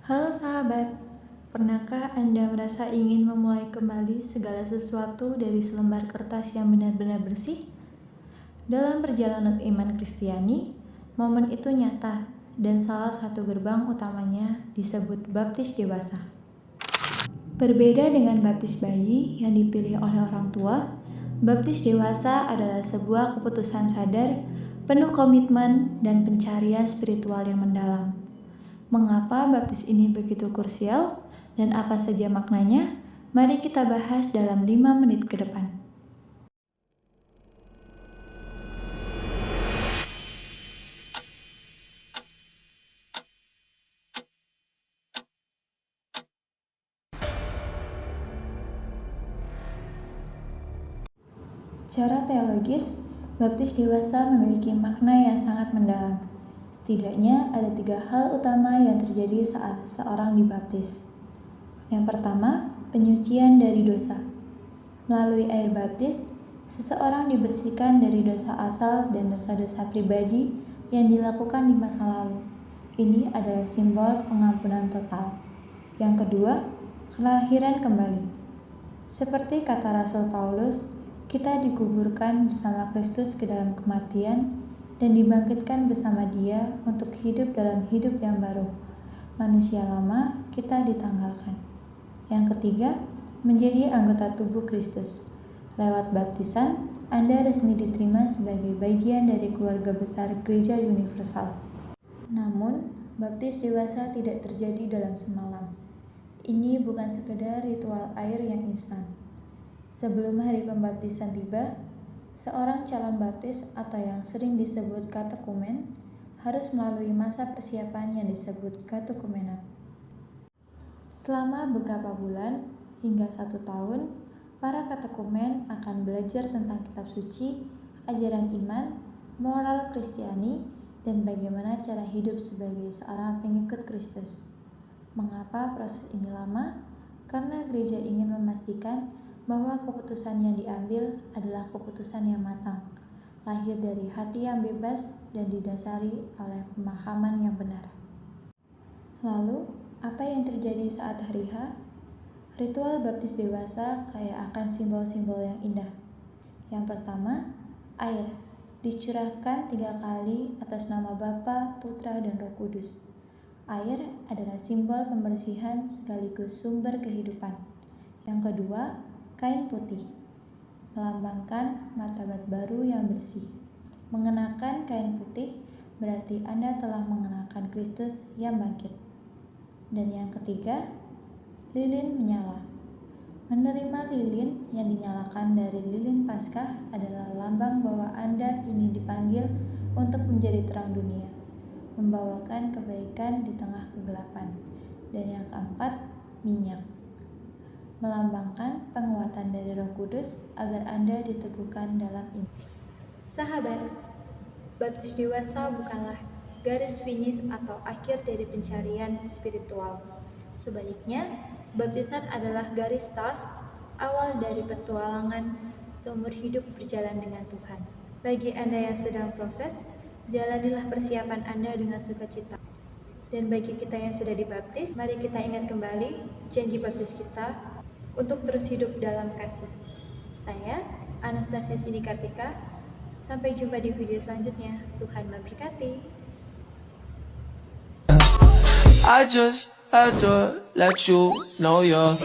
Halo sahabat, pernahkah Anda merasa ingin memulai kembali segala sesuatu dari selembar kertas yang benar-benar bersih? Dalam perjalanan iman Kristiani, momen itu nyata dan salah satu gerbang utamanya disebut baptis dewasa. Berbeda dengan baptis bayi yang dipilih oleh orang tua, baptis dewasa adalah sebuah keputusan sadar, penuh komitmen dan pencarian spiritual yang mendalam. Mengapa baptis ini begitu krusial dan apa saja maknanya? Mari kita bahas dalam 5 menit ke depan. Secara teologis, baptis dewasa memiliki makna yang sangat mendalam. Setidaknya ada 3 hal utama yang terjadi saat seseorang dibaptis. Yang pertama, penyucian dari dosa. Melalui air baptis, seseorang dibersihkan dari dosa asal dan dosa-dosa pribadi yang dilakukan di masa lalu. Ini adalah simbol pengampunan total. Yang kedua, kelahiran kembali. Seperti kata Rasul Paulus, kita dikuburkan bersama Kristus ke dalam kematian dan dibangkitkan bersama Dia untuk hidup dalam hidup yang baru. Manusia lama kita ditanggalkan. Yang ketiga, menjadi anggota tubuh Kristus. Lewat baptisan, Anda resmi diterima sebagai bagian dari keluarga besar Gereja Universal. Namun, baptis dewasa tidak terjadi dalam semalam. Ini bukan sekedar ritual air yang instan. Sebelum hari pembaptisan tiba, seorang calon baptis atau yang sering disebut katekumen harus melalui masa persiapan yang disebut katekumenat. Selama beberapa bulan hingga 1 tahun, para katekumen akan belajar tentang kitab suci, ajaran iman, moral Kristiani, dan bagaimana cara hidup sebagai seorang pengikut Kristus. Mengapa proses ini lama? Karena gereja ingin memastikan bahwa keputusan yang diambil adalah keputusan yang matang, lahir dari hati yang bebas dan didasari oleh pemahaman yang benar. Lalu, apa yang terjadi saat hari H? Ritual baptis dewasa kaya akan simbol-simbol yang indah. Yang pertama, air dicurahkan 3 kali atas nama Bapa, Putra, dan Roh Kudus. Air adalah simbol pembersihan sekaligus sumber kehidupan. Yang kedua, kain putih melambangkan martabat baru yang bersih. Mengenakan kain putih berarti Anda telah mengenakan Kristus yang bangkit. Dan yang ketiga, lilin menyala. Menerima lilin yang dinyalakan dari lilin Paskah adalah lambang bahwa Anda kini dipanggil untuk menjadi terang dunia, membawakan kebaikan di tengah kegelapan. Dan yang keempat, minyak melambangkan penguatan dari Roh Kudus agar Anda diteguhkan dalam iman. Sahabat, baptis dewasa bukanlah garis finish atau akhir dari pencarian spiritual. Sebaliknya, baptisan adalah garis start, awal dari petualangan seumur hidup berjalan dengan Tuhan. Bagi Anda yang sedang proses, jalanilah persiapan Anda dengan sukacita. Dan bagi kita yang sudah dibaptis, mari kita ingat kembali janji baptis kita untuk terus hidup dalam kasih. Saya, Anastasia Sidi Kartika. Sampai jumpa di video selanjutnya. Tuhan memberkati. I just had to let you know you're